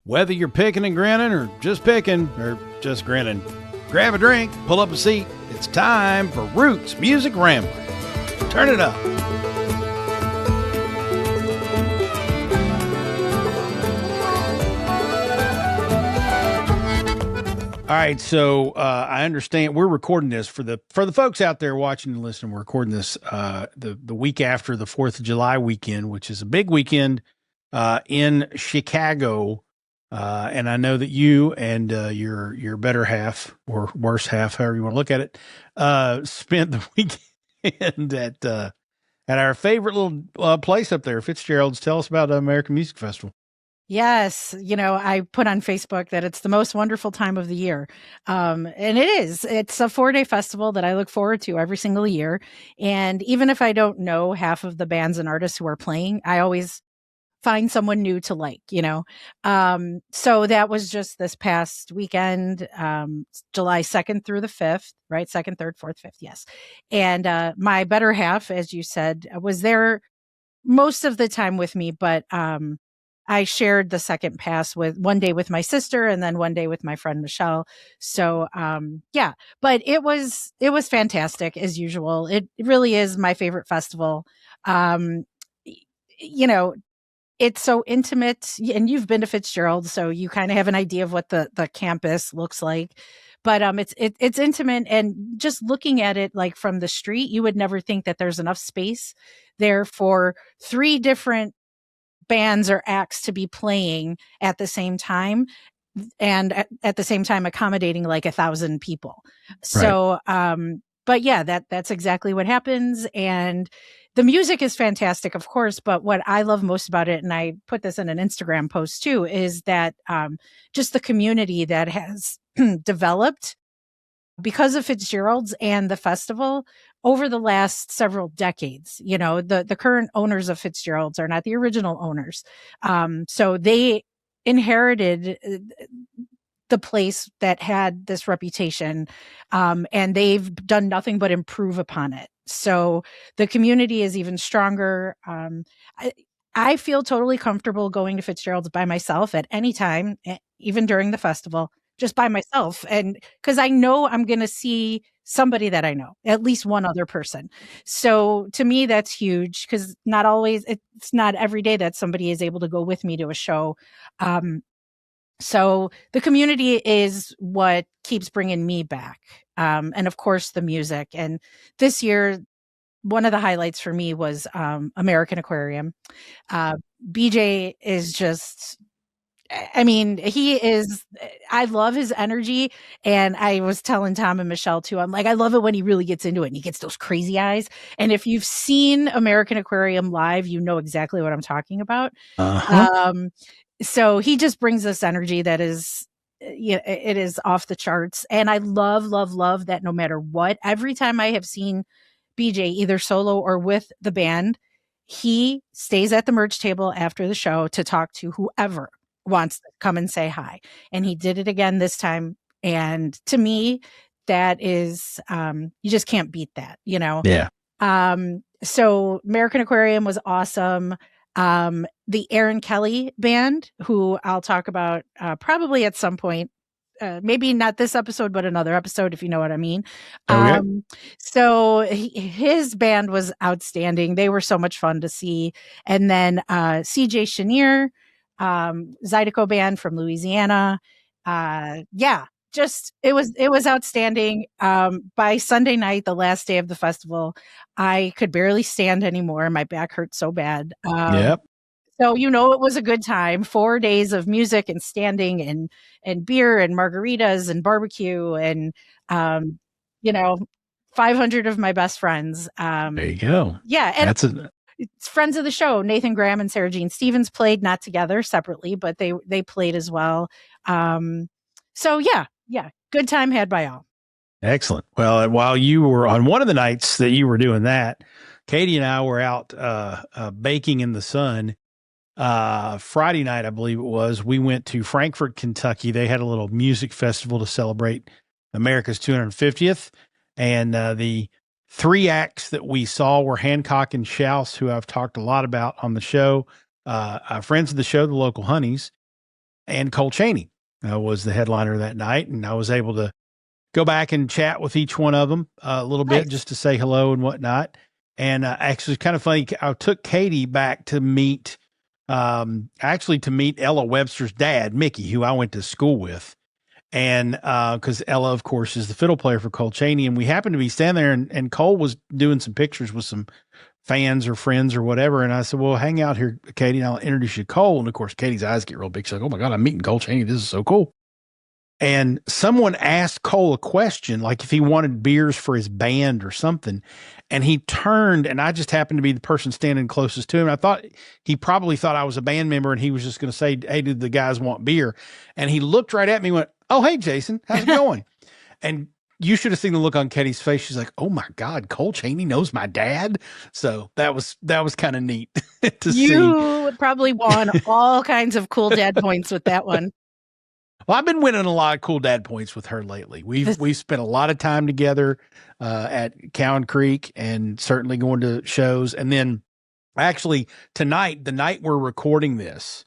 Whether you're picking and grinning or just grinning, grab a drink, pull up a seat. It's time for Roots Music Rambler. Turn it up. All right, so I understand we're recording this for the folks out there watching and listening. We're recording this the week after the 4th of July weekend, which is a big weekend in Chicago. And I know that you and your better half or worse half, however you want to look at it, spent the weekend at our favorite little place up there, Fitzgerald's. Tell us about the American Music Festival. Yes. I put on Facebook that it's the most wonderful time of the year. And it is. It's a 4-day festival that I look forward to every single year. And even if I don't know half of the bands and artists who are playing, I always find someone new to like, So that was just this past weekend, July 2nd through the 5th, right? 2nd, 3rd, 4th, 5th. Yes. And my better half, as you said, was there most of the time with me, but I shared the second pass with one day with my sister and then one day with my friend Michelle. So, but it was fantastic as usual. It really is my favorite festival. It's so intimate, and you've been to Fitzgerald, so you kind of have an idea of what the campus looks like. But it's intimate, and just looking at it like from the street, you would never think that there's enough space there for 3 different bands or acts to be playing at the same time, and at the same time accommodating like 1,000 people. So, but yeah, that's exactly what happens. And the music is fantastic, of course, but what I love most about it, and I put this in an Instagram post too, is that just the community that has developed because of Fitzgerald's and the festival over the last several decades. The current owners of Fitzgerald's are not the original owners. So they inherited the place that had this reputation, and they've done nothing but improve upon it. So the community is even stronger. I feel totally comfortable going to Fitzgerald's by myself at any time, even during the festival, just by myself. And because I know I'm going to see somebody that I know, at least one other person. So to me, that's huge, because it's not every day that somebody is able to go with me to a show. So the community is what keeps bringing me back. And of course, the music. And this year, one of the highlights for me was American Aquarium. BJ is just, I love his energy. And I was telling Tom and Michelle too, I'm like, I love it when he really gets into it and he gets those crazy eyes. And if you've seen American Aquarium live, you know exactly what I'm talking about. So he just brings this energy that is, it is off the charts. And I love, love, love that no matter what, every time I have seen BJ either solo or with the band, he stays at the merch table after the show to talk to whoever wants to come and say hi. And he did it again this time. And to me, that is, you just can't beat that, Yeah. So American Aquarium was awesome. The Aaron Kelly band, who I'll talk about probably at some point, maybe not this episode, but another episode, if you know what I mean. Okay. So his band was outstanding. They were so much fun to see. And then CJ Chenier, Zydeco band from Louisiana. Just it was outstanding. By Sunday night, the last day of the festival, I could barely stand anymore. My back hurt so bad. Yep. So, it was a good time. 4 days of music and standing and beer and margaritas and barbecue and, 500 of my best friends. There you go. Yeah. And it's friends of the show. Nathan Graham and Sarah Jean Stevens played, not together, separately, but they played as well. So yeah, good time had by all. Excellent. Well, while you were on one of the nights that you were doing that, Katie and I were out baking in the sun. Friday night, I believe it was, we went to Frankfort, Kentucky. They had a little music festival to celebrate America's 250th. And the 3 acts that we saw were Hancock and Schaus, who I've talked a lot about on the show, friends of the show, the local Honeys. and Cole Chaney was the headliner that night. And I was able to go back and chat with each one of them a little bit just to say hello and whatnot. And actually, it's kind of funny. I took Katie back to meet, to meet Ella Webster's dad, Mickey, who I went to school with. And because Ella, of course, is the fiddle player for Cole Chaney. And we happened to be standing there, and Cole was doing some pictures with some fans or friends or whatever. And I said, well, hang out here, Katie, and I'll introduce you to Cole. And of course, Katie's eyes get real big. She's like, oh my God, I'm meeting Cole Chaney. This is so cool. And someone asked Cole a question, like if he wanted beers for his band or something. And he turned, and I just happened to be the person standing closest to him. I thought he probably thought I was a band member, and he was just going to say, hey, did the guys want beer? And he looked right at me and went, oh, hey, Jason, how's it going? And you should have seen the look on Katie's face. She's like, oh my God, Cole Chaney knows my dad. So that was kind of neat to see. You probably won all kinds of cool dad points with that one. Well, I've been winning a lot of cool dad points with her lately. We've spent a lot of time together at Cowan Creek, and certainly going to shows. And then actually tonight, the night we're recording this,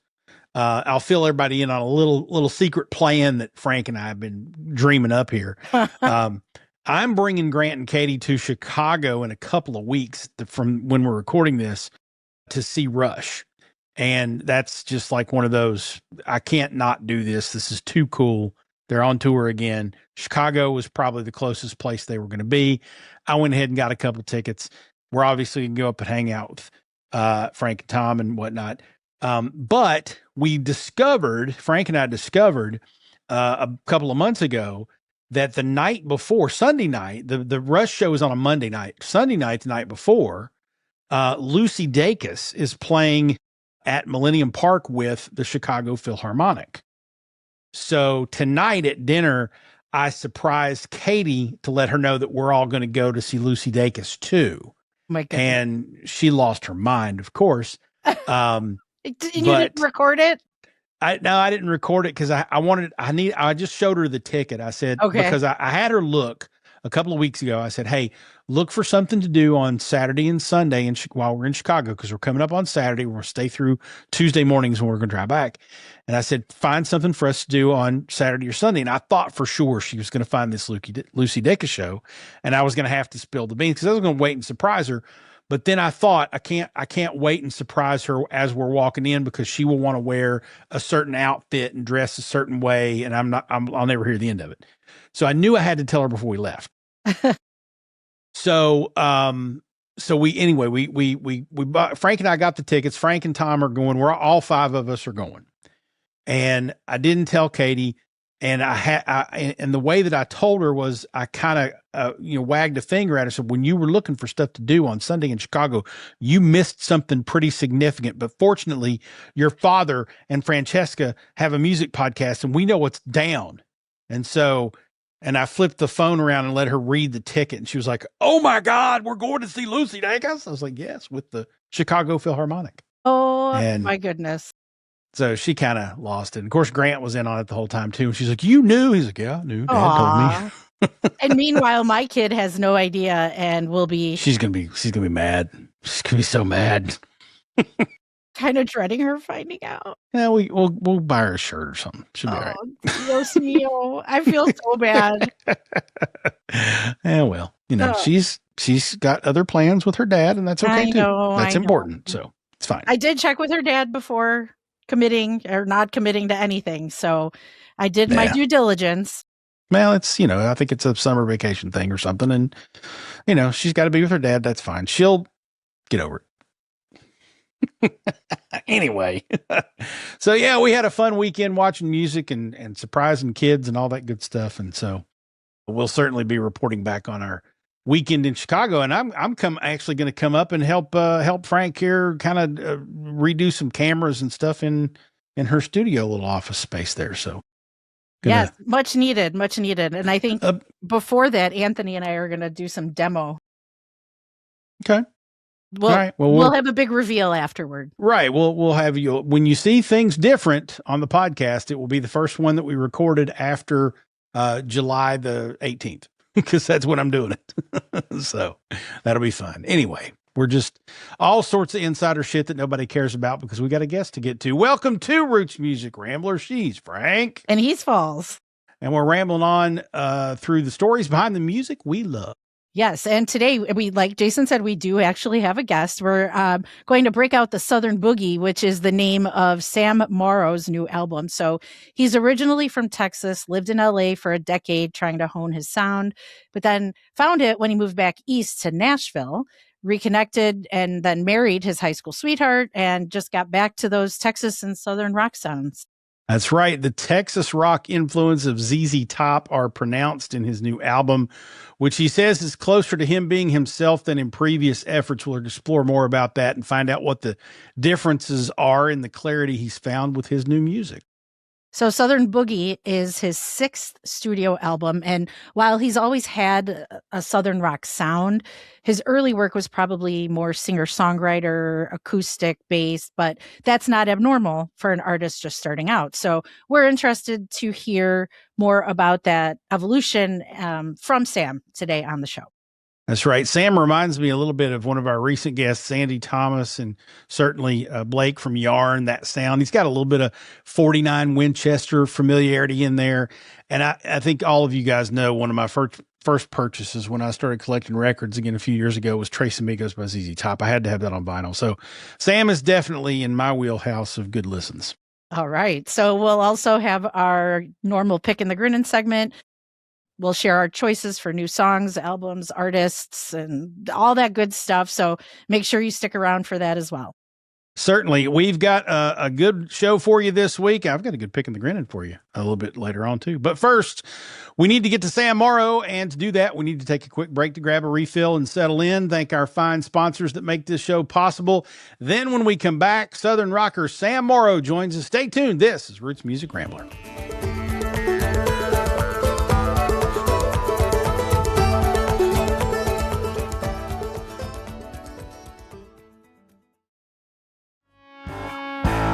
I'll fill everybody in on a little secret plan that Frank and I have been dreaming up here. I'm bringing Grant and Katie to Chicago in a couple of weeks from when we're recording this to see Rush. And that's just like one of those, I can't not do this. This is too cool. They're on tour again. Chicago was probably the closest place they were going to be. I went ahead and got a couple of tickets. We're obviously going to go up and hang out with Frank and Tom and whatnot. But Frank and I discovered a couple of months ago that the night before, Sunday night, the Rush show is on a Monday night. Sunday night, the night before, Lucy Dacus is playing at Millennium Park with the Chicago Philharmonic. So tonight at dinner, I surprised Katie to let her know that we're all going to go to see Lucy Dacus too. My goodness. And she lost her mind, of course. You didn't record it? I didn't record it because I just showed her the ticket. I said, okay, because I had her look a couple of weeks ago. I said, hey, look for something to do on Saturday and Sunday while we're in Chicago, because we're coming up on Saturday. We're going to stay through Tuesday mornings when we're going to drive back. And I said, find something for us to do on Saturday or Sunday. And I thought for sure she was going to find this Lucy Dacus show, and I was going to have to spill the beans because I was going to wait and surprise her. But then I thought I can't wait and surprise her as we're walking in, because she will want to wear a certain outfit and dress a certain way, and I'll never hear the end of it. So I knew I had to tell her before we left. So we bought, Frank and I got the tickets. Frank and Tom are going. We're all five of us are going. And I didn't tell Katie. And and the way that I told her was I kind of, wagged a finger at her. So when you were looking for stuff to do on Sunday in Chicago, you missed something pretty significant. But fortunately, your father and Francesca have a music podcast, and we know what's down. And I flipped the phone around and let her read the ticket. And she was like, oh my God, we're going to see Lucy Dacus. I was like, yes, with the Chicago Philharmonic. Oh, my goodness. So she kind of lost it. And of course, Grant was in on it the whole time too. And she's like, you knew? He's like, yeah, I knew. Dad told me. And meanwhile, my kid has no idea and will be. She's going to be mad. She's going to be so mad. Kind of dreading her finding out. Yeah, we'll buy her a shirt or something. She'll be all right. Dios mío. I feel so bad. Yeah, well, she's got other plans with her dad, and that's okay too. That's important. So it's fine. I did check with her dad before committing or not committing to anything. So I did my due diligence. Well, it's, I think it's a summer vacation thing or something. And, she's got to be with her dad. That's fine. She'll get over it. Anyway, so yeah, we had a fun weekend watching music and surprising kids and all that good stuff. And so we'll certainly be reporting back on our weekend in Chicago. And I'm actually going to come up and help Frank here kind of redo some cameras and stuff in her studio, little office space there. So yes, much needed. And I think before that, Anthony and I are going to do some demo. Okay. Well, right. We'll have a big reveal afterward. Right. We'll have you, when you see things different on the podcast, it will be the first one that we recorded after July the 18th, because that's when I'm doing it. So that'll be fun. Anyway, We're just all sorts of insider shit that nobody cares about because we got a guest to get to. Welcome to Roots Music Rambler. She's Frank. And he's Falls. And we're rambling on through the stories behind the music we love. Yes. And today, like Jason said, we do actually have a guest. We're going to break out the Southern Boogie, which is the name of Sam Morrow's new album. So he's originally from Texas, lived in LA for a decade trying to hone his sound, but then found it when he moved back east to Nashville, reconnected, and then married his high school sweetheart and just got back to those Texas and Southern rock sounds. That's right. The Texas rock influence of ZZ Top are pronounced in his new album, which he says is closer to him being himself than in previous efforts. We'll explore more about that and find out what the differences are in the clarity he's found with his new music. So Southern Boogie is his 6th studio album. And while he's always had a Southern rock sound, his early work was probably more singer-songwriter, acoustic based, but that's not abnormal for an artist just starting out. So we're interested to hear more about that evolution from Sam today on the show. That's right. Sam reminds me a little bit of one of our recent guests, Sandy Thomas, and certainly Blake from Yarn, that sound. He's got a little bit of 49 Winchester familiarity in there. And I think all of you guys know one of my first purchases when I started collecting records again a few years ago was Trace Amigos by ZZ Top. I had to have that on vinyl. So Sam is definitely in my wheelhouse of good listens. All right. So we'll also have our normal Pickin the Grinnin segment. We'll share our choices for new songs, albums, artists, and all that good stuff. So make sure you stick around for that as well. Certainly. We've got a good show for you this week. I've got a good Pickin the Grinnin for you a little bit later on, too. But first, we need to get to Sam Morrow. And to do that, we need to take a quick break to grab a refill and settle in. Thank our fine sponsors that make this show possible. Then when we come back, Southern rocker Sam Morrow joins us. Stay tuned. This is Roots Music Rambler.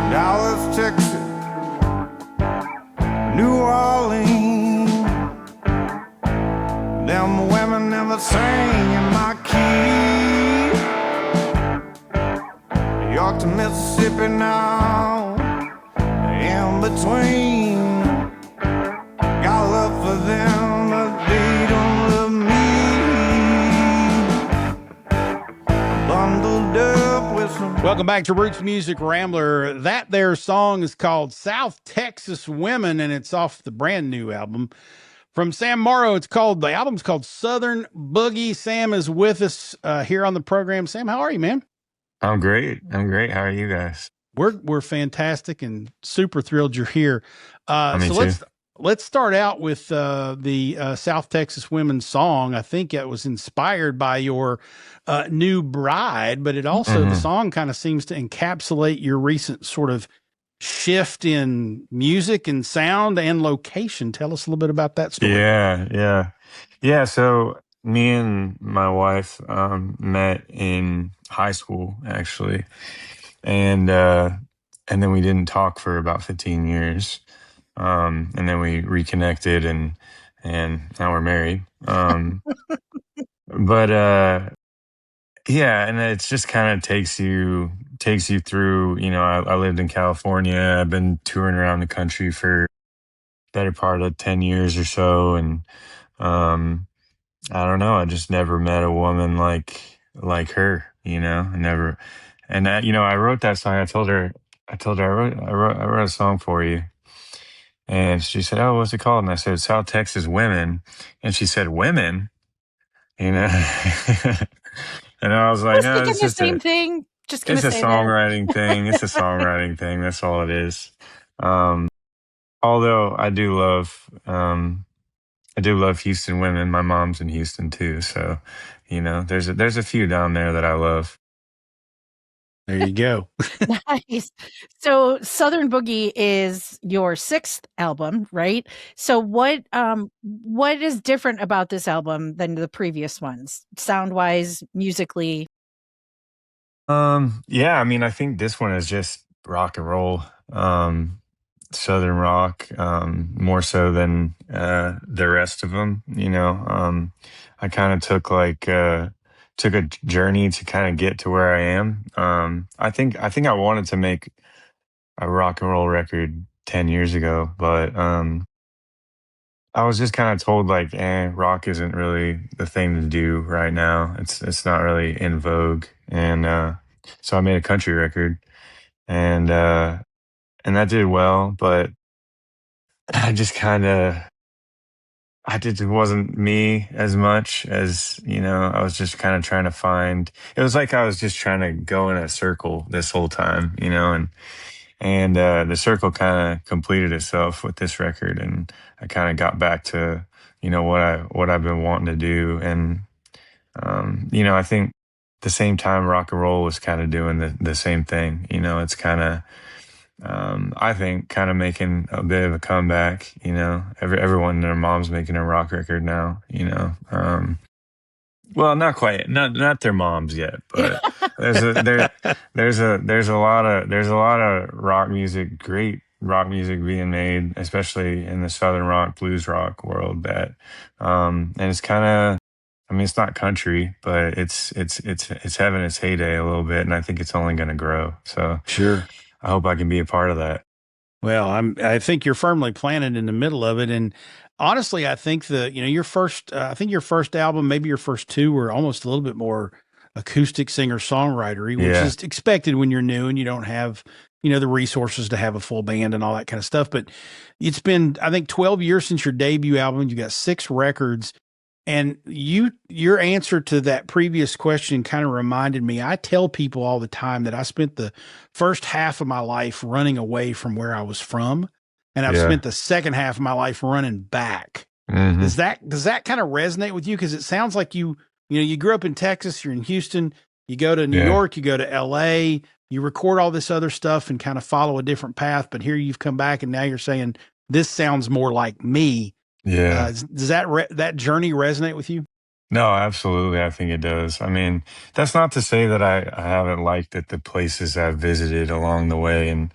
Dallas, Texas, New Orleans. Them women never sang in my key. York to Mississippi now, in between. Got love for them, but they don't love me. Bundled up with some. Welcome back to Roots Music Rambler. That there song is called South Texas Women, and it's off the brand new album from Sam Morrow. The album's called Southern Boogie. Sam is with us here on the program. Sam, how are you, man? I'm great. How are you guys? We're fantastic and super thrilled you're here. Me too. Let's start out with the South Texas Women song. I think it was inspired by your new bride, but it also, the song kind of seems to encapsulate your recent sort of shift in music and sound and location. Tell us a little bit about that story. Yeah. So me and my wife met in high school, actually. And then we didn't talk for about 15 years. And then we reconnected and now we're married. But yeah, and it's just kind of takes you through, I lived in California. I've been touring around the country for better part of 10 years or so. And I don't know, I just never met a woman like her, I never. And that, I wrote that song. I told her I wrote a song for you. And she said, "Oh, what's it called?" And I said, "South Texas Women." And she said, "Women?" And I was like, "No, it's just the same thing. It's a songwriting thing. It's a songwriting thing. That's all it is." Although I do love Houston women. My mom's in Houston too, so there's a few down there that I love. There you go. Nice. So Southern Boogie is your 6th album, right? So what is different about this album than the previous ones, sound-wise, musically? Yeah, I think this one is just rock and roll, Southern rock, more so than the rest of them. I kind of took took a journey to kind of get to where I am. I think I wanted to make a rock and roll record 10 years ago, but I was just kind of told like, rock isn't really the thing to do right now. It's not really in vogue, and so I made a country record, and that did well, but I just kind of I did it wasn't me as much as, I was just kind of trying to find. It was like I was just trying to go in a circle this whole time, and the circle kind of completed itself with this record, and I kind of got back to what I've been wanting to do, and I think at the same time rock and roll was kind of doing the same thing. It's kind of I think kind of making a bit of a comeback. Everyone and their mom's making a rock record now. Well, not quite, not their moms yet, but there's a lot of rock music, great rock music being made, especially in the southern rock, blues rock world. And it's kind of, I mean, it's not country, but it's having its heyday a little bit, and I think it's only going to grow. So Sure. I hope I can be a part of that. Well, I think you're firmly planted in the middle of it, and honestly, I think your first, I think your first album, maybe your first two, were almost a little bit more acoustic singer-songwritery, which Yeah. is expected when you're new and you don't have the resources to have a full band and all that kind of stuff. But it's been, I think, 12 years since your debut album. You got 6 records. And your answer to that previous question kind of reminded me. I tell people all the time that I spent the first half of my life running away from where I was from, and I've Yeah. spent the second half of my life running back. Mhm. Does that kind of resonate with you? Because it sounds like you grew up in Texas, you're in Houston, you go to New Yeah. York, you go to LA, you record all this other stuff and kind of follow a different path. But here you've come back, and now you're saying this sounds more like me. Yeah. Does that journey resonate with you? No, absolutely. I think it does. I mean, that's not to say that I haven't liked the places I've visited along the way. And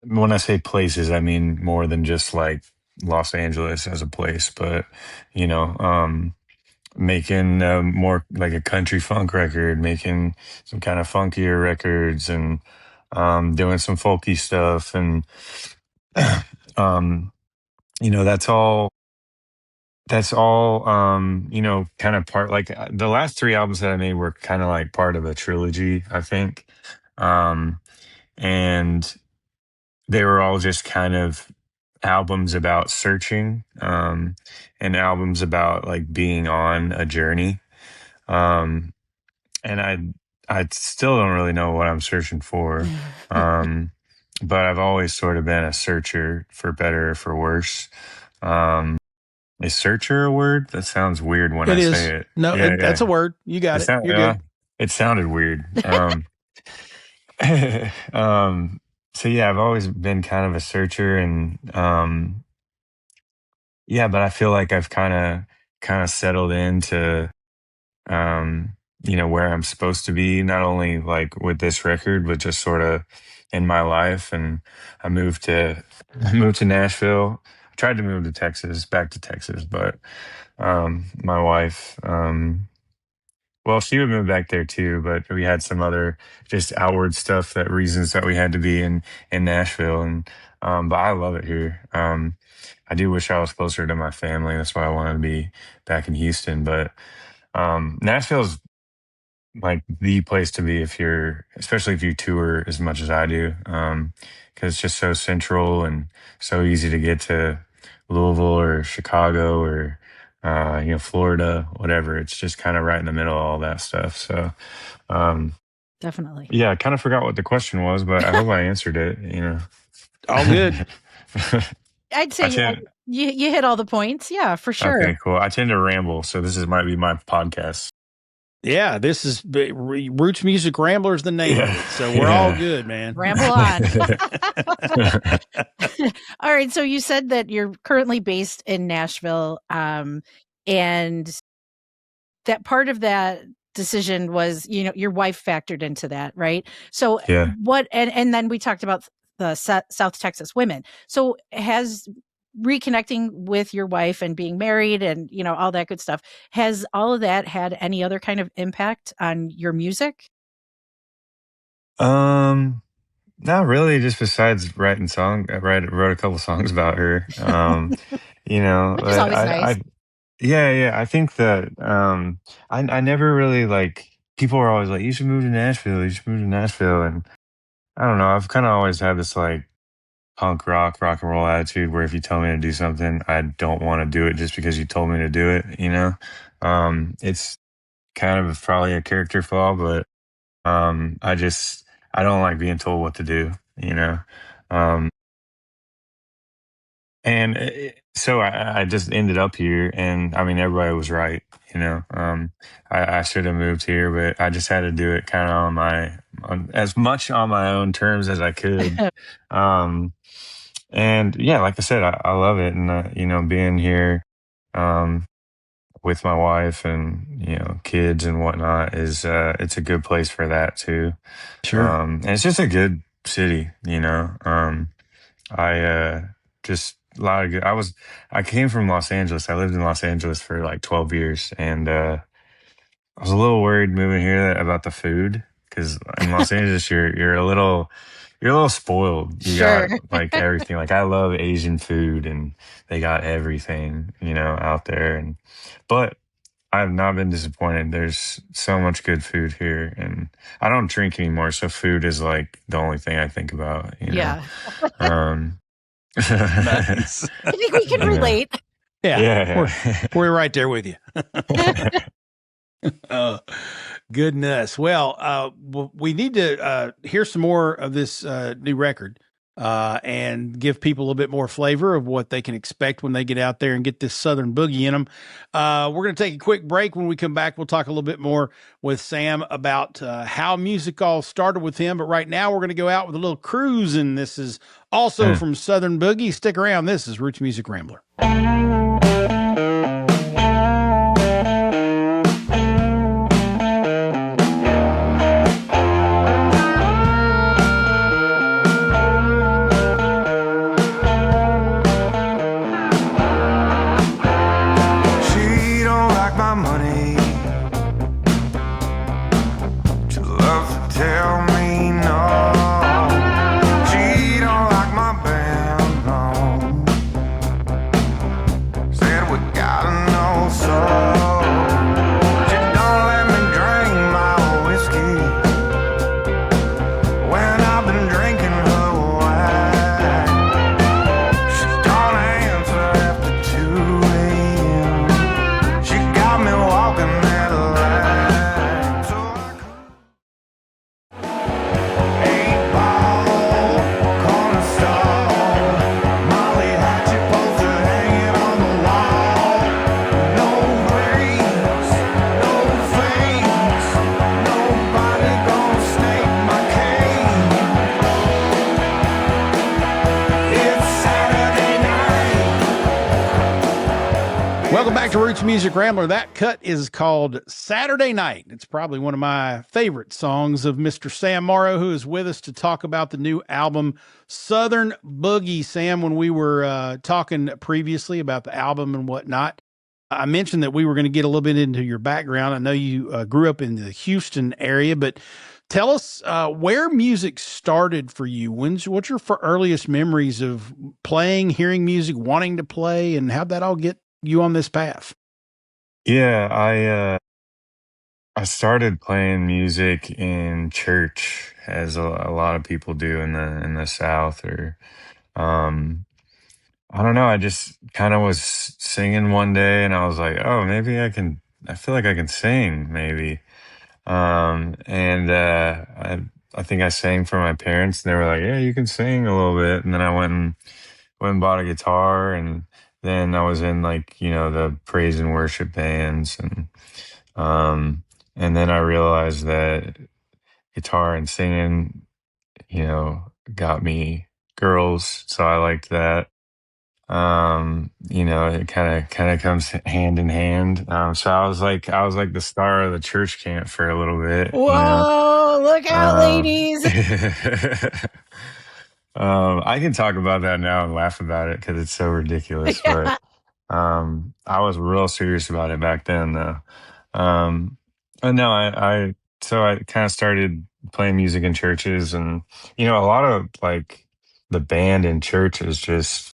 when I say places, I mean more than just like Los Angeles as a place, but, making more like a country funk record, making some kind of funkier records, and doing some folky stuff. And, um, that's all kind of part, like, the last 3 albums that I made were kind of like part of a trilogy, I think. um and they were all just kind of albums about searching, and albums about like being on a journey. um and I still don't really know what I'm searching for. um but I've always sort of been a searcher, for better or for worse. um is searcher a word? That sounds weird when It I is. say it. No, Yeah, that's yeah. a word. You got it. You're good. It sounded weird. Um, so yeah, I've always been kind of a searcher, and yeah, but I feel like I've kind of settled into where I'm supposed to be, not only like with this record, but just sort of in my life. And I moved to I moved to Nashville. I tried to move to Texas, back to Texas, but my wife, well, she would move back there too, but we had some other just outward stuff, that reasons that we had to be in Nashville. And but I love it here. I do wish I was closer to my family. That's why I wanted to be back in Houston. But Nashville's like the place to be, especially if you tour as much as I do, because it's just so central and so easy to get to Louisville or Chicago or Florida, whatever. It's just kind of right in the middle of all that stuff. So Definitely. yeah, I kind of forgot what the question was, but I hope I answered it. All good. I'd say you hit all the points. Yeah, for sure. Okay, cool. I tend to ramble, so might be my podcast. Yeah, this is Roots Music Rambler is the name of it. So we're all good, man. Ramble on. All right. So you said that you're currently based in Nashville, and that part of that decision was, your wife factored into that, right? So Yeah. and then we talked about the South Texas women. So has reconnecting with your wife and being married and, all that good stuff, has all of that had any other kind of impact on your music? Not really, just besides writing wrote a couple songs about her. Which is But always nice. yeah, I think that I never really like people were always like, you should move to Nashville, you should move to Nashville. And I don't know, I've kind of always had this like rock and roll attitude where if you tell me to do something, I don't want to do it just because you told me to do it. It's kind of probably a character flaw, but I don't like being told what to do. Um, and so I just ended up here, and I mean, everybody was right. I should have moved here, but I just had to do it kind of as much on my own terms as I could. Um, and yeah, like I said, I love it. And, being here, um, with my wife and, kids and whatnot it's a good place for that too. Sure. And it's just a good city. I just a lot of good. I came from Los Angeles. I lived in Los Angeles for like 12 years, and I was a little worried moving here about the food because in Los Angeles you're a little spoiled. You got Sure. like everything. Like I love Asian food, and they got everything out there. But I've not been disappointed. There's so much good food here, and I don't drink anymore, so food is like the only thing I think about. Yeah. Um, Nice. I think we can relate. Yeah. We're right there with you. Goodness. Well, we need to hear some more of this new record and give people a little bit more flavor of what they can expect when they get out there and get this Southern Boogie in them. We're going to take a quick break. When we come back, we'll talk a little bit more with Sam about how music all started with him. But right now, we're going to go out with a little cruise, and this is also from Southern Boogie. Stick around. This is Roots Music Rambler. Welcome back to Roots Music Rambler. That cut is called Saturday Night. It's probably one of my favorite songs of Mr. Sam Morrow, who is with us to talk about the new album, Southern Boogie. Sam, when we were talking previously about the album and whatnot, I mentioned that we were going to get a little bit into your background. I know you grew up in the Houston area, but tell us where music started for you. What's your earliest memories of playing, hearing music, wanting to play, and how'd that all get you on this path? Yeah, I started playing music in church, as a lot of people do in the South. Or um, I don't know. I just kind of was singing one day, and I was like, "Oh, maybe I can." I feel like I can sing, maybe. And I think I sang for my parents, and they were like, "Yeah, you can sing a little bit." And then I went and bought a guitar, and then I was in like the praise and worship bands, and then I realized that guitar and singing, got me girls, so I liked that. It kind of comes hand in hand. So I was like the star of the church camp for a little bit. Whoa, look out, ladies. I can talk about that now and laugh about it because it's so ridiculous. But I was real serious about it back then, though. Um, and no, so I kind of started playing music in churches, and a lot of like the band in church is just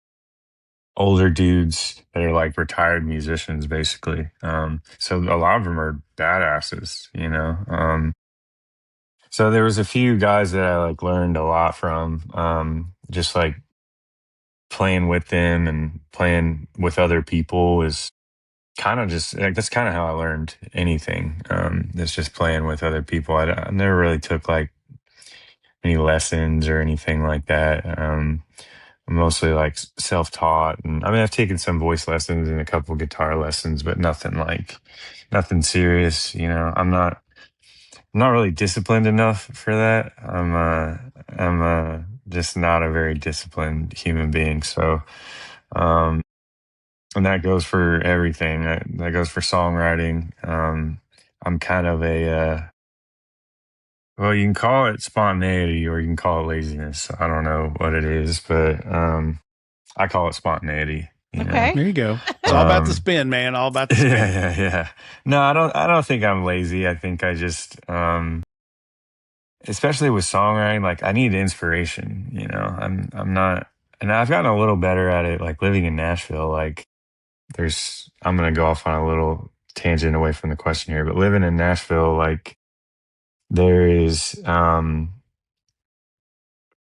older dudes that are like retired musicians, basically. So a lot of them are badasses. So there was a few guys that I like learned a lot from, just like playing with them and playing with other people is kind of just like that's kind of how I learned anything. It's just playing with other people. I never really took like any lessons or anything like that. Mostly like self-taught, and I mean I've taken some voice lessons and a couple guitar lessons, but nothing serious. I'm not really disciplined enough for that. I'm just not a very disciplined human being. So, um, and that goes for everything. That goes for songwriting. I'm kind of well, you can call it spontaneity or you can call it laziness. I don't know what it is, but I call it spontaneity. Okay. There you go. It's all about the spin, man. All about the spin. Yeah. No, I don't think I'm lazy. I think I just especially with songwriting, like I need inspiration, I'm not, and I've gotten a little better at it, like living in Nashville. Like I'm going to go off on a little tangent away from the question here, but living in Nashville, like there is, I mean,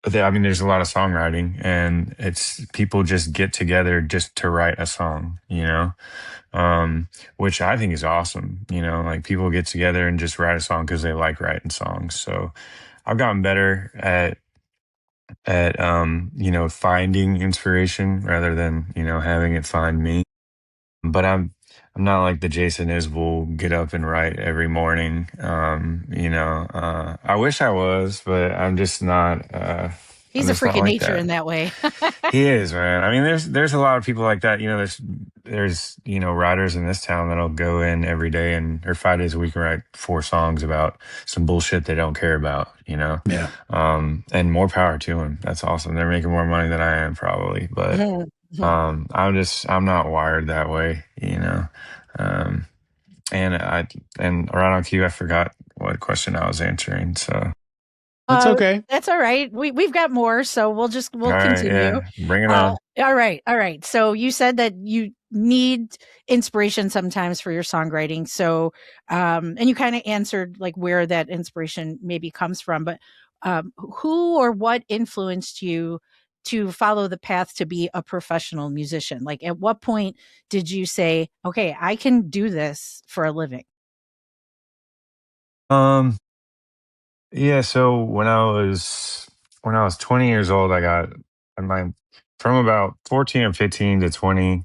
there's a lot of songwriting, and it's people just get together just to write a song, which I think is awesome. Like people get together and just write a song because they like writing songs. So I've gotten better at finding inspiration rather than having it find me. But I'm not like the Jason Isbell get up and write every morning. I wish I was, but I'm just not. He's I'm a just freak not of like nature that. in that way. He is, man. I mean, there's a lot of people like that. There's writers in this town that'll go in every day or 5 days a week and write 4 songs about some bullshit they don't care about. Yeah. And more power to them. That's awesome. They're making more money than I am probably, but I'm not wired that way. Um, and right on cue, I forgot what question I was answering. So That's okay. That's all right. We've got more, so we'll all right, continue. yeah, bring it on. All right. So you said that you need inspiration sometimes for your songwriting. So, and you kind of answered like where that inspiration maybe comes from, but who or what influenced you to follow the path to be a professional musician? Like, at what point did you say, "Okay, I can do this for a living"? Yeah. So when I was 20 years old, I got my from about 14 or 15 to 20.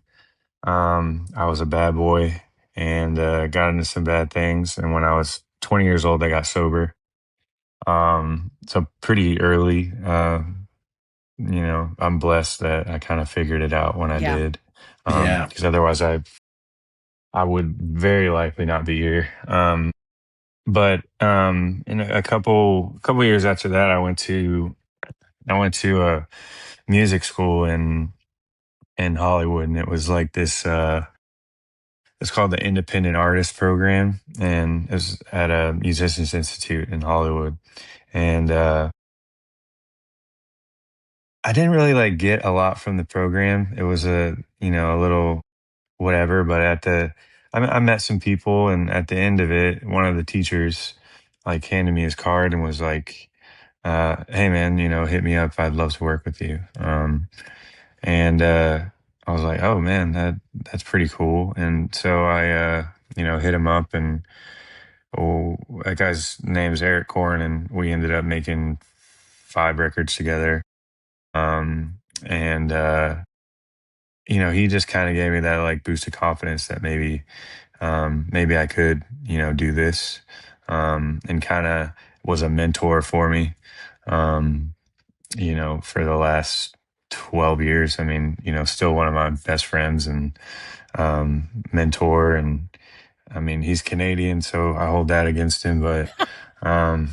I was a bad boy and got into some bad things. And when I was 20 years old, I got sober. So pretty early. I'm blessed that I kind of figured it out when I Yeah. did. Yeah. Because otherwise I would very likely not be here. But in a couple years after that, I went to a music school in Hollywood, and it was like this. It's called the Independent Artist Program, and it was at a Musicians Institute in Hollywood. And I didn't really like get a lot from the program. It was a little whatever, but I met some people, and at the end of it, one of the teachers like handed me his card and was like, "Hey man, hit me up. I'd love to work with you." And I was like, "Oh man, that's pretty cool." And so I hit him up, and that guy's name's Eric Korn, and we ended up making 5 records together. And he just kind of gave me that like boost of confidence that maybe I could, do this, and kind of was a mentor for me, um, for the last 12 years. I mean, still one of my best friends and mentor. And I mean, he's Canadian, so I hold that against him. But um,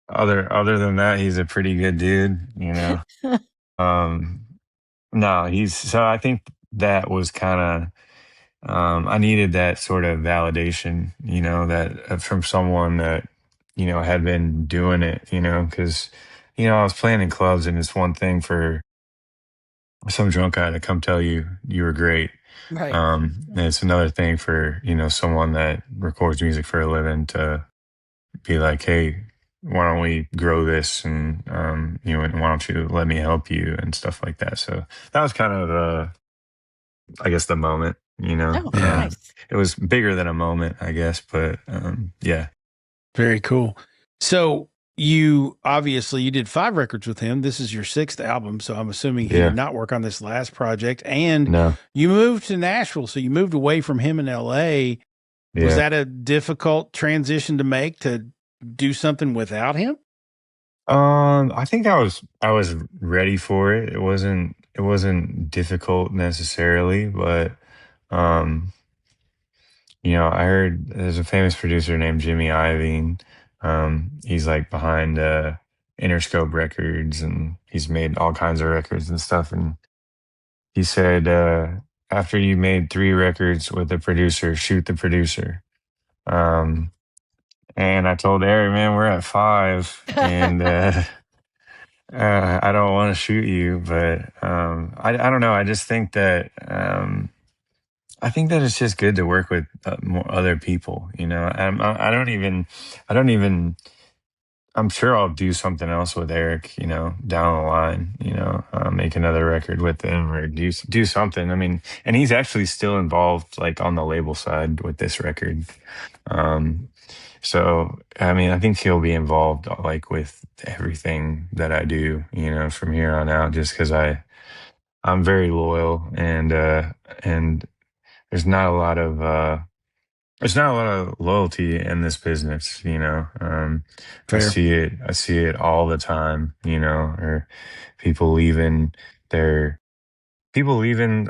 other than that, he's a pretty good dude. Um, no, so I think that was kind of, I needed that sort of validation, that from someone that, had been doing it, because, I was playing in clubs and it's one thing for some drunk guy to come tell you you were great. Right. And it's another thing for, someone that records music for a living to be like, hey, why don't we grow this? And, and why don't you let me help you and stuff like that. So that was kind of, I guess, the moment, Oh, Yeah. nice. it was bigger than a moment, I guess, but, yeah. Very cool. So you obviously you did 5 records with him. This is your 6th album, so I'm assuming he did Yeah. not work on this last project. And No. you moved to Nashville, so you moved away from him in LA. Was Yeah. that a difficult transition to make to do something without him? I think I was ready for it. It wasn't difficult necessarily, but, um, I heard there's a famous producer named Jimmy Iovine. He's like behind Interscope Records, and he's made all kinds of records and stuff. And he said, after you made 3 records with a producer, shoot the producer. Um, and I told Eric, man, we're at 5, and I don't want to shoot you, but I don't know. I just think that. I think that it's just good to work with more other people. I don't even. I'm sure I'll do something else with Eric. Down the line. Make another record with him or do something. I mean, and he's actually still involved, like on the label side with this record. Um, so I mean, I think he'll be involved like with everything that I do. From here on out, just because I'm very loyal and there's not a lot of loyalty in this business. I Fair. see it all the time, or people leaving their people leaving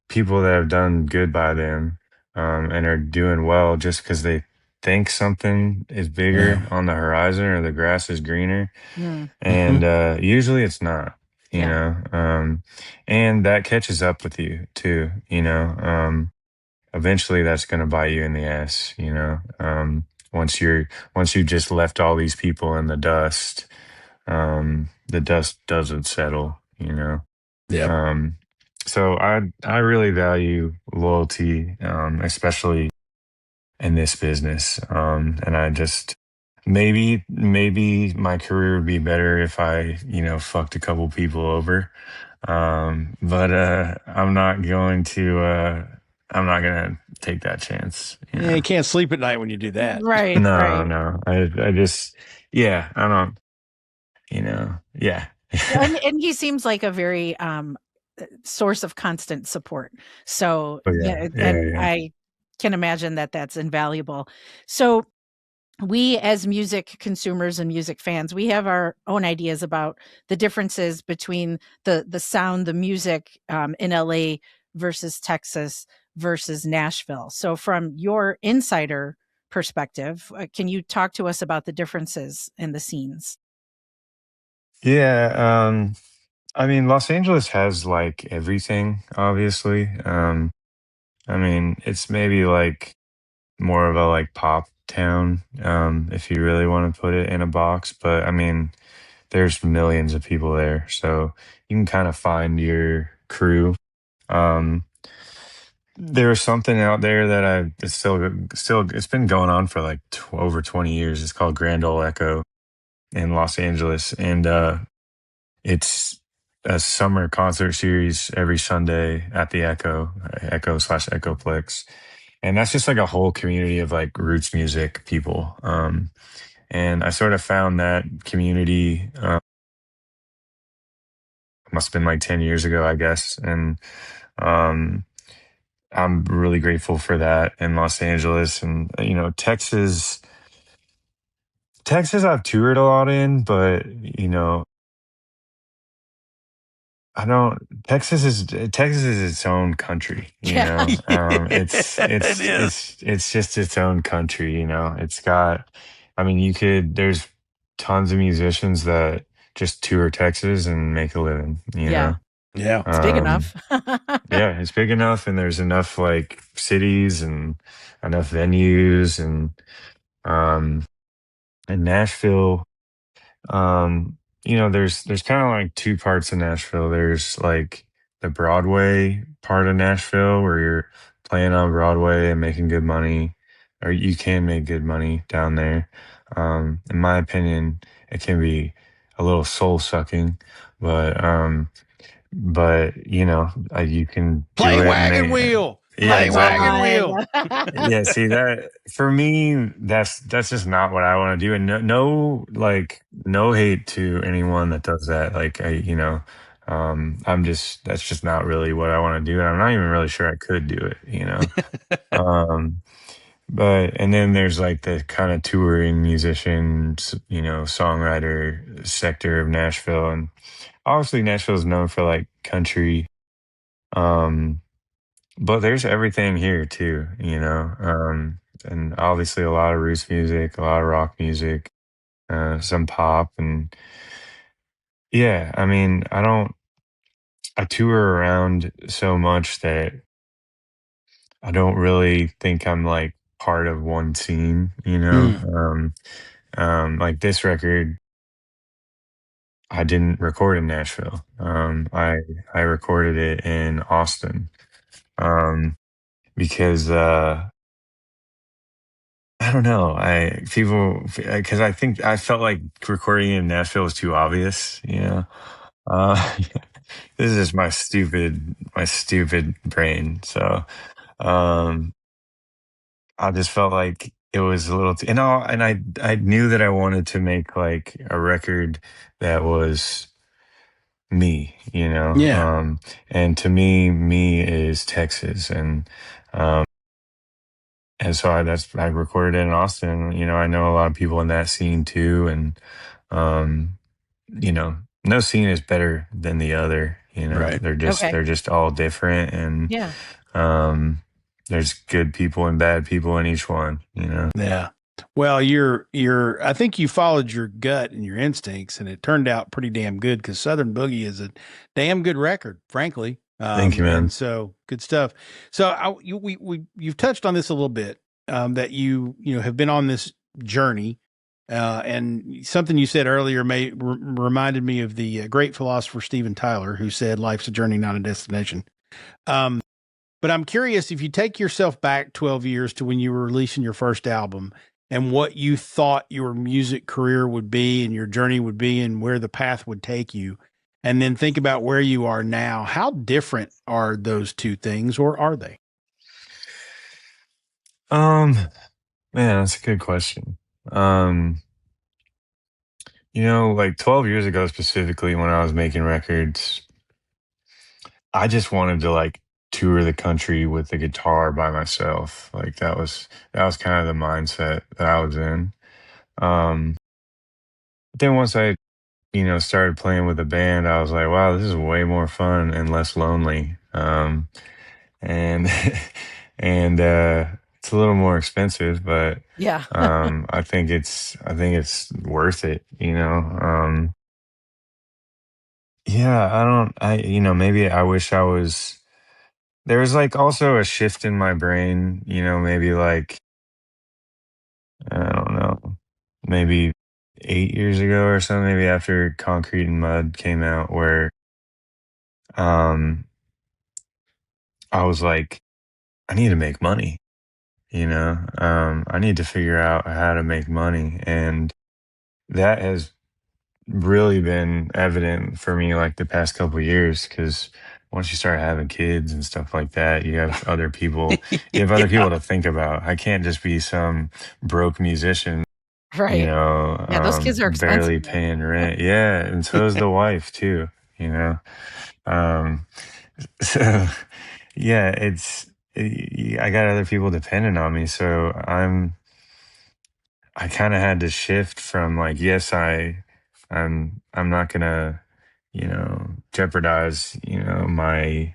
people that have done good by them, and are doing well just because they think something is bigger Yeah. on the horizon or the grass is greener. Mm, And usually it's not, yeah. and that catches up with you too. Eventually that's going to bite you in the ass, once you just left all these people in the dust doesn't settle. Yep. um so I really value loyalty, especially in this business. And I just, maybe my career would be better if I, fucked a couple people over. But I'm not gonna take that chance. Yeah, you can't sleep at night when you do that. Right, No, right. no. I just, yeah, I don't, yeah. And he seems like a very source of constant support. So But yeah, yeah, yeah, and yeah. I can imagine that that's invaluable. So we as music consumers and music fans, we have our own ideas about the differences between the sound, the music in LA versus Texas versus Nashville. So from your insider perspective, can you talk to us about the differences in the scenes? Yeah, I mean, Los Angeles has like everything, obviously. I mean, it's maybe like more of a like pop town, if you really want to put it in a box. But I mean, there's millions of people there, so you can kind of find your crew. Um, there's something out there that it's still it's been going on for like over 20 years. It's called Grand Ole Echo in Los Angeles, and it's a summer concert series every Sunday at the Echo/Echoplex. And that's just like a whole community of like roots music people. And I sort of found that community, must have been like 10 years ago, I guess. And um, I'm really grateful for that in Los Angeles. And, Texas, I've toured a lot in, but, I don't. Texas is its own country. Yeah. It is. It's just its own country. It's got. I mean, you could. There's tons of musicians that just tour Texas and make a living, you Yeah. know? Yeah. It's big Um, enough. yeah, it's big enough, and there's enough like cities and enough venues, um, and Nashville. You know, there's kind of like two parts of Nashville. There's like the Broadway part of Nashville where you're playing on Broadway and making good money, or you can make good money down there. In my opinion, it can be a little soul sucking, but you know, you can Play do it and wagon make. wheel. Yeah, Play Come exactly. wagon wheel. on. Yeah, see that for me, that's just not what I want to do, and like no hate to anyone that does that. Like I'm just that's just not really what I want to do, and I'm not even really sure I could do it. Um, but and then there's like the kind of touring musicians, songwriter sector of Nashville, and obviously Nashville is known for like country. Um, but there's everything here too, and obviously a lot of roots music, a lot of rock music, some pop, and yeah, I mean, I tour around so much that I don't really think I'm like part of one scene, Mm, like this record, I didn't record in Nashville. I recorded it in Austin, because I don't know. I people because I think I felt like recording in Nashville was too obvious. Uh, this is just my stupid brain. So um, I just felt like it was a little, and I knew that I wanted to make like a record that was me. yeah. And to me is Texas, um, and so I recorded it in Austin. I know a lot of people in that scene too, and um, no scene is better than the other. Right. Okay. They're just all different, and Yeah. um, there's good people and bad people in each one. Yeah. Well, I think you followed your gut and your instincts, and it turned out pretty damn good because Southern Boogie is a damn good record, frankly. Thank you, And man. so good stuff. So you've touched on this a little bit, that you have been on this journey, and something you said earlier reminded me of the great philosopher Stephen Tyler, who said, "Life's a journey, not a destination." Um, but I'm curious if you take yourself back 12 years to when you were releasing your first album and what you thought your music career would be and your journey would be and where the path would take you, and then think about where you are now. How different are those two things, or are they? Um, Man, that's a good question. Um, like 12 years ago, specifically when I was making records, I just wanted to like tour the country with the guitar by myself. Like that was kind of the mindset that I was in. Um, but then once I, started playing with a band, I was like, wow, this is way more fun and less lonely. And and it's a little more expensive, but Yeah. I think it's worth it. Yeah, maybe I wish I was. There was like also a shift in my brain. Maybe like I don't know, maybe 8 years ago or something. Maybe after Concrete and Mud came out, where um I was like, I need to make money. I need to figure out how to make money, and that has really been evident for me like the past couple of years, because once you start having kids and stuff like that, you have other Yeah. people to think about. I can't just be some broke musician, Right. Yeah, those kids are expensive, barely man. paying rent. Yeah, and so is the wife too. you know um so yeah, I got other people depending on me, so I kind of had to shift from like, yes, I'm not gonna, jeopardize, my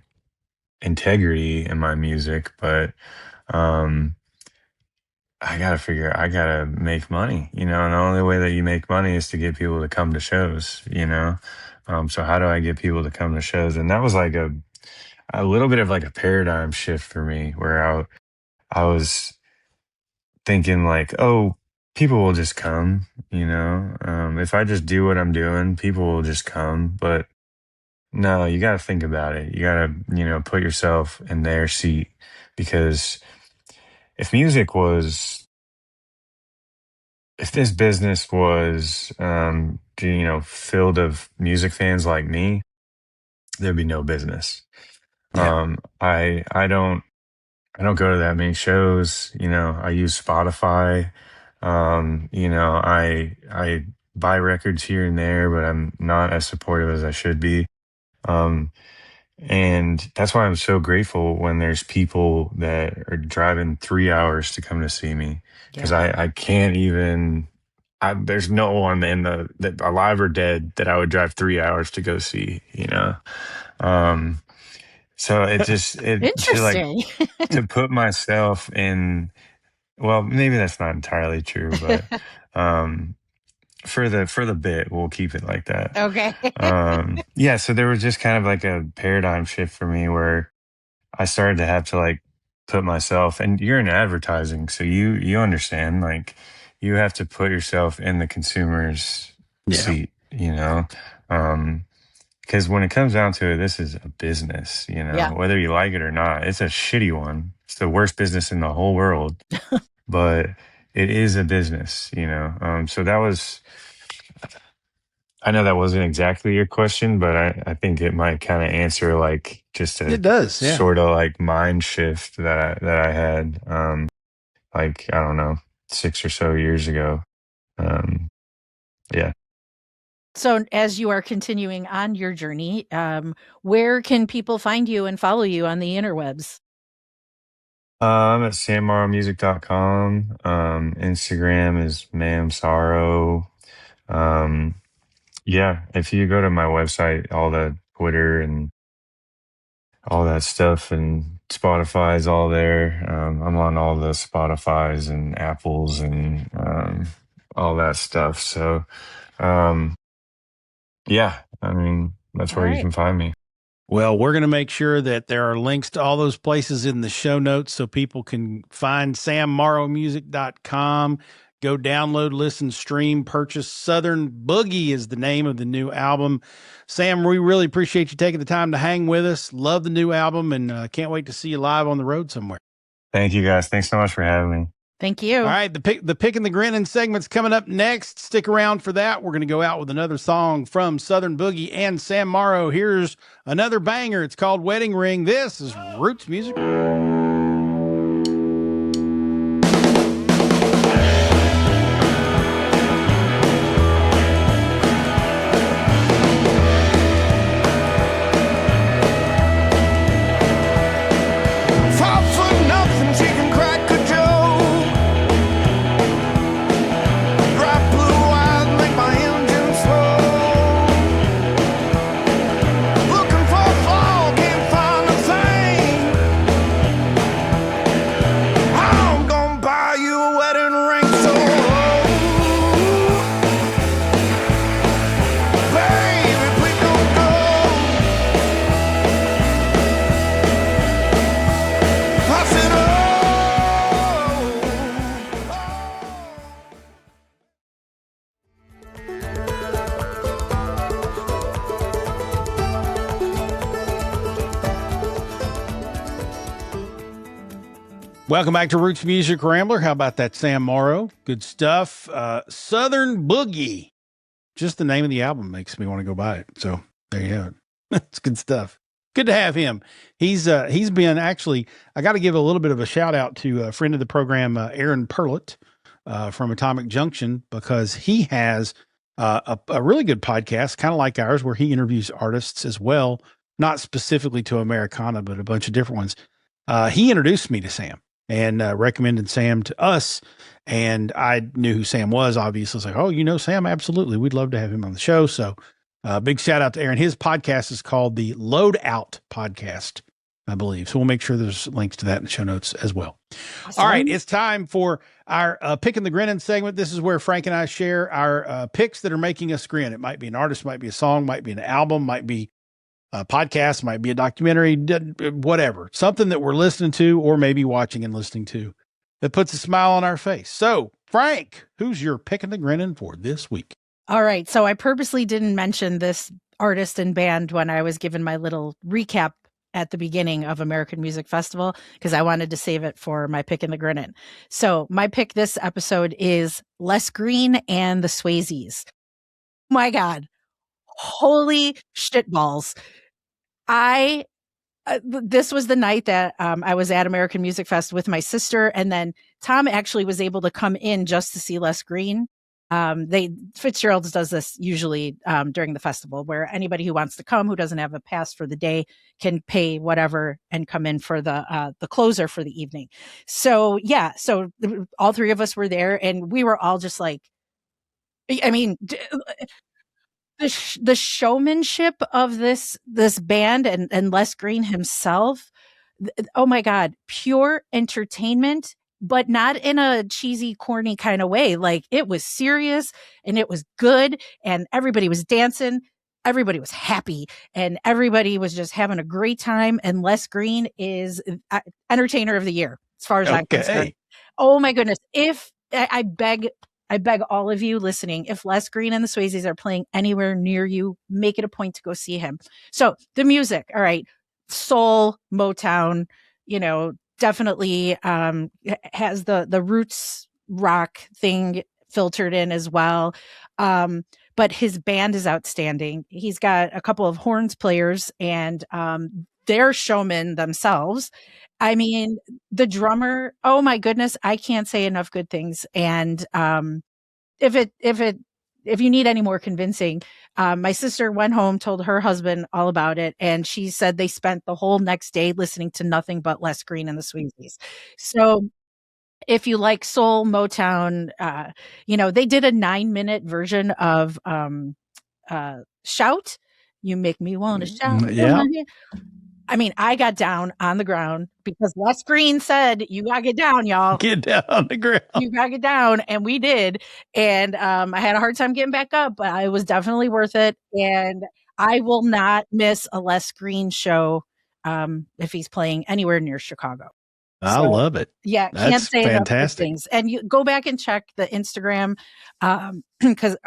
integrity in my music, but um, I gotta make money, and the only way that you make money is to get people to come to shows. So how do I get people to come to shows? And that was like a little bit of like a paradigm shift for me, where I was thinking like, oh, people will just come. If I just do what I'm doing, people will just come. But no, you got to think about it. You got to, put yourself in their seat, because if music was, if this business was, filled of music fans like me, there'd be no business. Yeah. I don't go to that many shows. I use Spotify. I buy records here and there, but I'm not as supportive as I should be. Um, and that's why I'm so grateful when there's people that are driving 3 hours to come to see me, because Yeah. I can't even. There's no one that alive or dead that I would drive 3 hours to go see. Um, so it just Interesting. to put myself in. Well, maybe that's not entirely true, but um, for the bit, we'll keep it like that. Okay. Yeah, so there was just kind of like a paradigm shift for me, where I started to have to like put myself, and you're in advertising, so you understand, like you have to put yourself in the consumer's Yeah. seat. Because when it comes down to it, this is a business, Yeah. whether you like it or not. It's a shitty one. It's the worst business in the whole world, but it is a business. So that was, I know that wasn't exactly your question, but I think it might kind of answer like just a It does. Yeah. sort of like mind shift that I had, like, I don't know, 6 or so years ago. Yeah. So as you are continuing on your journey, where can people find you and follow you on the interwebs? I'm at sammorrowmusic.com. Instagram is ma'am sorrow. Um, yeah, if you go to my website, all the Twitter and all that stuff, and Spotify is all there. I'm on all the Spotifys and Apples and all that stuff. So, um, yeah, I mean, that's All where you right. can find me. Well, we're going to make sure that there are links to all those places in the show notes so people can find sammorrowmusic.com. Go download, listen, stream, purchase. Southern Boogie is the name of the new album. Sam, we really appreciate you taking the time to hang with us. Love the new album, and can't wait to see you live on the road somewhere. Thank you guys. Thanks so much for having me. Thank you. All right, the Pickin the Grinnin segment's coming up next. Stick around for that. We're going to go out with another song from Southern Boogie and Sam Morrow. Here's another banger. It's called Wedding Ring. This is Roots Music. Fall for nothing, she can crack a joke. Bright blue eyes make my engine slow. Looking for a flaw, can't find a thing. I'm gonna buy you a wedding ring so baby, please don't go. I said, oh. Welcome back to Roots Music Rambler. How about that, Sam Morrow? Good stuff. Southern Boogie. Just the name of the album makes me want to go buy it. So there you have it. It's good stuff. Good to have him. He's been actually, I got to give a little bit of a shout out to a friend of the program, Aaron Perlett from Atomic Junction, because he has a really good podcast, kind of like ours, where he interviews artists as well, not specifically to Americana, but a bunch of different ones. He introduced me to Sam and recommended Sam to us. And I knew who Sam was, obviously. I was like, oh, you know Sam? Absolutely. We'd love to have him on the show. So big shout out to Aaron. His podcast is called the Load Out Podcast. I believe. So we'll make sure there's links to that in the show notes as well. Awesome. All right, it's time for our Pickin the Grinnin segment. This is where Frank and I share our picks that are making us grin. It might be an artist, might be a song, might be an album, might be a podcast, might be a documentary, whatever. Something that we're listening to or maybe watching and listening to that puts a smile on our face. So, Frank, who's your Pickin the Grinnin for this week? All right. So I purposely didn't mention this artist and band when I was given my little recap at the beginning of American Music Festival, because I wanted to save it for my Pickin the Grinnin. So my pick this episode is Les Green and the Swayzes. My God. Holy shitballs. This was the night that I was at American Music Fest with my sister, and then Tom actually was able to come in just to see Les Green. Fitzgerald's does this usually during the festival, where anybody who wants to come who doesn't have a pass for the day can pay whatever and come in for the closer for the evening. So yeah, so all three of us were there, and we were all just like, I mean, the showmanship of this band and Les Green himself. Oh my God, pure entertainment, but not in a cheesy, corny kind of way. Like, it was serious and it was good, and everybody was dancing. Everybody was happy, and everybody was just having a great time. And Les Green is entertainer of the year, as far as I'm concerned. Oh my goodness. If I beg all of you listening, if Les Green and the Swayzes are playing anywhere near you, make it a point to go see him. So the music, all right, soul, Motown, definitely has the roots rock thing filtered in as well. But his band is outstanding. He's got a couple of horns players, and they're showmen themselves. I mean, the drummer, oh my goodness, I can't say enough good things. And if you need any more convincing, my sister went home, told her husband all about it, and she said they spent the whole next day listening to nothing but Les Green and the Swayzes. So if you like soul, Motown, they did a 9-minute version of Shout. You make me want to shout. Yeah. I mean, I got down on the ground because Les Green said, "You gotta get down, y'all. Get down on the ground. You gotta get down," and we did. And I had a hard time getting back up, but it was definitely worth it. And I will not miss a Les Green show if he's playing anywhere near Chicago. I love it. Yeah, that's can't say fantastic. enough good things. And you go back and check the Instagram because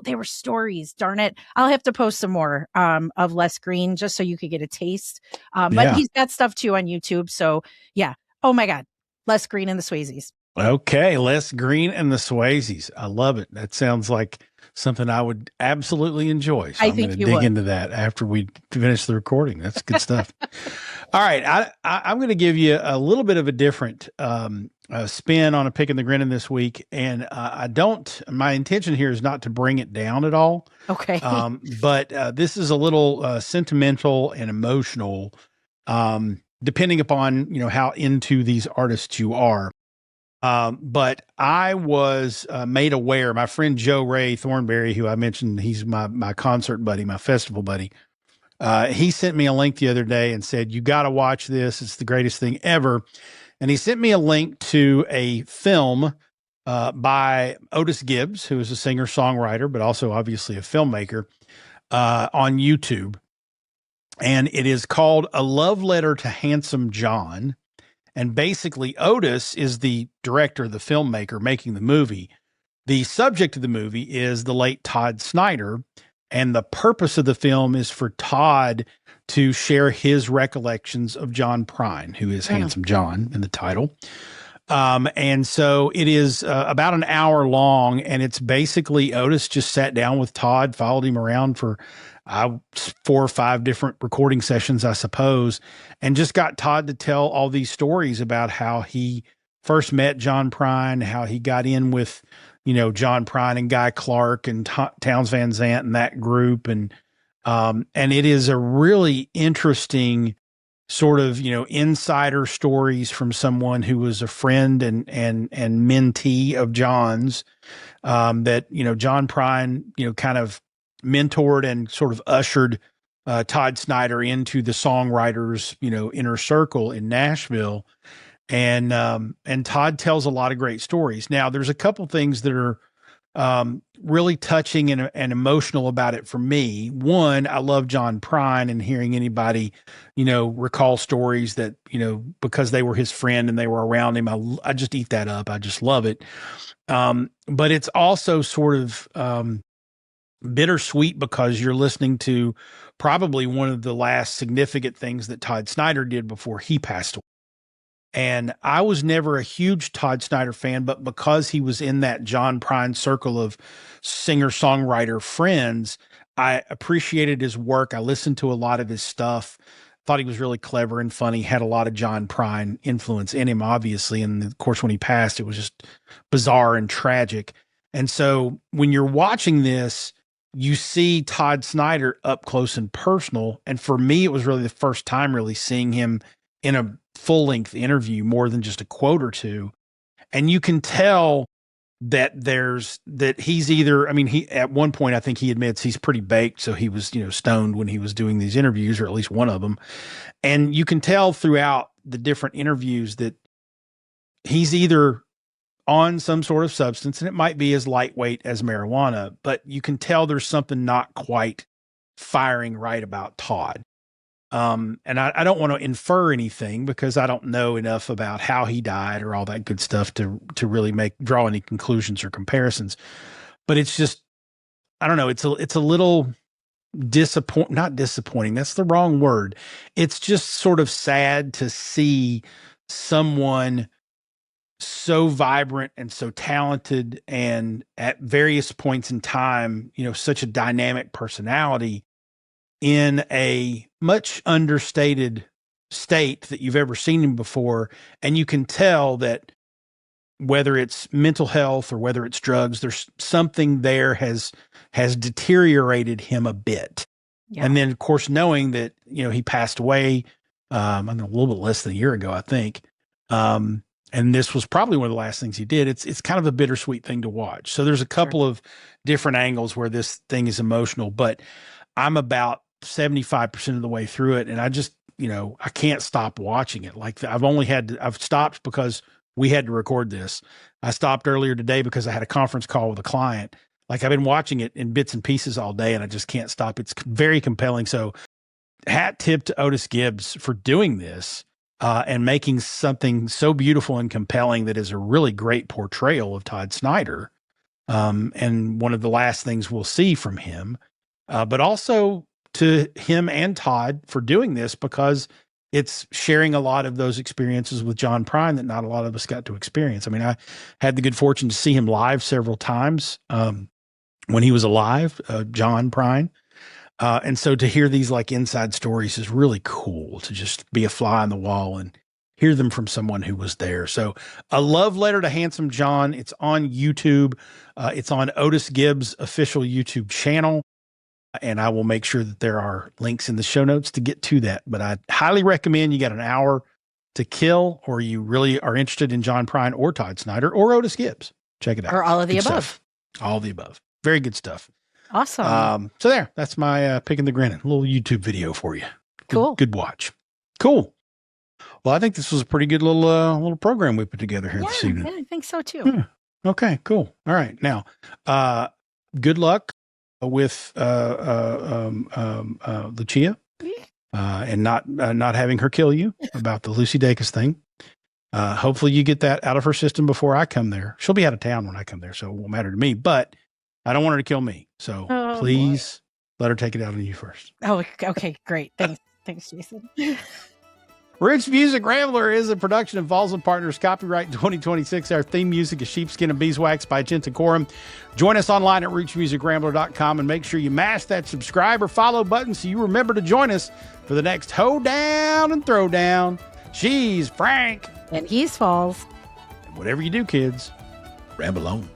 they were stories. Darn it, I'll have to post some more of Les Green just so you could get a taste. But he's got stuff too on YouTube. So yeah, oh my God, Les Green and the Swayzes. Okay, Les Green and the Swayzes. I love it. That sounds like something I would absolutely enjoy. So I'm going to dig into that after we finish the recording. That's good stuff. All right, I'm going to give you a little bit of a different spin on a Pickin the Grinnin this week, and my intention here is not to bring it down at all. Okay, but this is a little sentimental and emotional, depending upon how into these artists you are. But I was made aware, my friend Joe Ray Thornberry, who I mentioned, he's my concert buddy, my festival buddy. He sent me a link the other day and said, "You got to watch this. It's the greatest thing ever." And he sent me a link to a film by Otis Gibbs, who is a singer-songwriter, but also obviously a filmmaker, on YouTube. And it is called A Love Letter to Handsome John. And basically, Otis is the director, the filmmaker making the movie. The subject of the movie is the late Todd Snider. And the purpose of the film is for Todd to share his recollections of John Prine, who is Handsome John in the title. And so it is about an hour long, and it's basically Otis just sat down with Todd, followed him around for 4 or 5 different recording sessions, I suppose, and just got Todd to tell all these stories about how he first met John Prine, how he got in with, John Prine and Guy Clark and Townes Van Zandt and that group. And it is a really interesting sort of, insider stories from someone who was a friend and mentee of John's, that, John Prine, kind of mentored and sort of ushered Todd Snider into the songwriters, inner circle in Nashville. And Todd tells a lot of great stories. Now, there's a couple things that are really touching and emotional about it for me. One, I love John Prine, and hearing anybody, recall stories that, because they were his friend and they were around him, I just eat that up. I just love it. But it's also sort of bittersweet because you're listening to probably one of the last significant things that Todd Snider did before he passed away. And I was never a huge Todd Snider fan, but because he was in that John Prine circle of singer-songwriter friends, I appreciated his work. I listened to a lot of his stuff, thought he was really clever and funny, had a lot of John Prine influence in him, obviously. And of course, when he passed, it was just bizarre and tragic. And so when you're watching this, you see Todd Snider up close and personal. And for me, it was really the first time really seeing him in a full-length interview, more than just a quote or two. And you can tell that he's either, he, at one point, I think he admits he's pretty baked. So he was, stoned when he was doing these interviews, or at least one of them. And you can tell throughout the different interviews that he's either on some sort of substance, and it might be as lightweight as marijuana, but you can tell there's something not quite firing right about Todd. And I don't want to infer anything because I don't know enough about how he died or all that good stuff to really draw any conclusions or comparisons. But it's just, I don't know. It's a little not disappointing. That's the wrong word. It's just sort of sad to see someone so vibrant and so talented, and at various points in time, such a dynamic personality, in a much understated state that you've ever seen him before. And you can tell that whether it's mental health or whether it's drugs, there's something there has deteriorated him a bit. Yeah. And then of course, knowing that, he passed away, I don't know, a little bit less than a year ago, I think. And this was probably one of the last things he did. It's kind of a bittersweet thing to watch. So there's a couple of different angles where this thing is emotional, but I'm about 75% of the way through it. And I just, I can't stop watching it. Like I've stopped because we had to record this. I stopped earlier today because I had a conference call with a client. Like I've been watching it in bits and pieces all day, and I just can't stop. It's very compelling. So hat tip to Otis Gibbs for doing this. And making something so beautiful and compelling that is a really great portrayal of Todd Snider. And one of the last things we'll see from him, but also to him and Todd for doing this, because it's sharing a lot of those experiences with John Prine that not a lot of us got to experience. I had the good fortune to see him live several times when he was alive, John Prine. And so to hear these like inside stories is really cool, to just be a fly on the wall and hear them from someone who was there. So a love letter to Handsome John. It's on YouTube. It's on Otis Gibbs' official YouTube channel. And I will make sure that there are links in the show notes to get to that. But I highly recommend, you got an hour to kill, or you really are interested in John Prine or Todd Snider or Otis Gibbs. Check it out. Or all of the above. Stuff. All of the above. Very good stuff. Awesome. So there, that's my Pickin the Grinnin, a little YouTube video for you. Cool. Good watch. Cool. Well, I think this was a pretty good little program we put together here this evening. Yeah, I think so too. Yeah. Okay, cool. All right. Now, good luck with Lucia and not having her kill you about the Lucy Dacus thing. Hopefully you get that out of her system before I come there. She'll be out of town when I come there, so it won't matter to me, but I don't want her to kill me. So please let her take it out on you first. Oh, okay. Great. Thanks, Jason. Roots Music Rambler is a production of Vols and Partners, copyright 2026. Our theme music is Sheepskin and Beeswax by Gentacorum. Join us online at rootsmusicrambler.com and make sure you mash that subscribe or follow button so you remember to join us for the next Hoe-Down and Throwdown. She's Frank. And he's Falls. And whatever you do, kids, ramble on.